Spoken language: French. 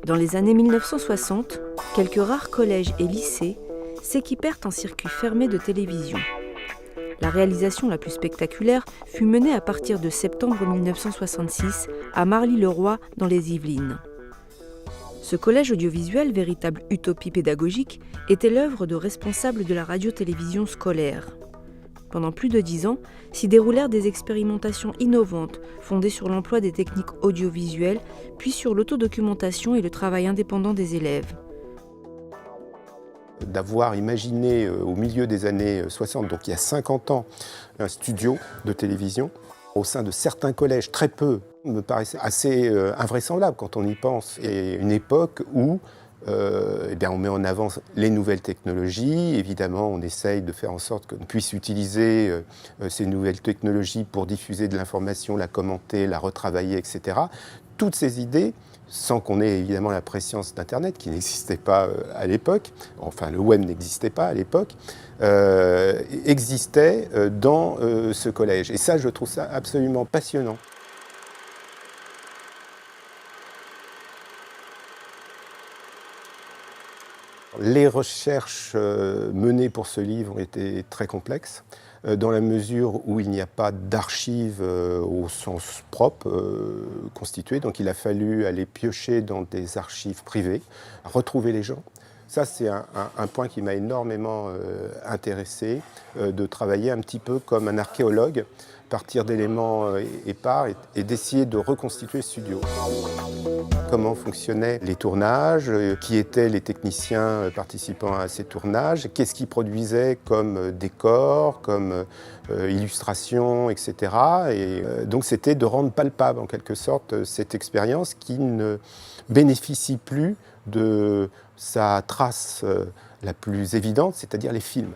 Dans les années 1960, quelques rares collèges et lycées s'équipèrent en circuit fermé de télévision. La réalisation la plus spectaculaire fut menée à partir de septembre 1966 à Marly-le-Roi dans les Yvelines. Ce collège audiovisuel, véritable utopie pédagogique, était l'œuvre de responsables de la radio-télévision scolaire. Pendant plus de 10 ans, s'y déroulèrent des expérimentations innovantes fondées sur l'emploi des techniques audiovisuelles, puis sur l'autodocumentation et le travail indépendant des élèves. D'avoir imaginé au milieu des années 60, donc il y a 50 ans, un studio de télévision au sein de certains collèges, très peu, me paraissait assez invraisemblable quand on y pense. Et une époque où on met en avant les nouvelles technologies. Évidemment, on essaye de faire en sorte qu'on puisse utiliser ces nouvelles technologies pour diffuser de l'information, la commenter, la retravailler, etc. Toutes ces idées, sans qu'on ait évidemment la préscience d'Internet, qui n'existait pas à l'époque, enfin le web n'existait pas à l'époque, existaient dans ce collège. Et ça, je trouve ça absolument passionnant. Les recherches menées pour ce livre ont été très complexes, dans la mesure où il n'y a pas d'archives au sens propre constituées. Donc il a fallu aller piocher dans des archives privées, retrouver les gens. Ça, c'est un point qui m'a énormément intéressé, de travailler un petit peu comme un archéologue, partir d'éléments épars et d'essayer de reconstituer le studio. Comment fonctionnaient les tournages, qui étaient les techniciens participant à ces tournages, qu'est-ce qu'ils produisaient comme décor, comme illustration, etc. Et donc c'était de rendre palpable en quelque sorte cette expérience qui ne bénéficie plus de sa trace la plus évidente, c'est-à-dire les films.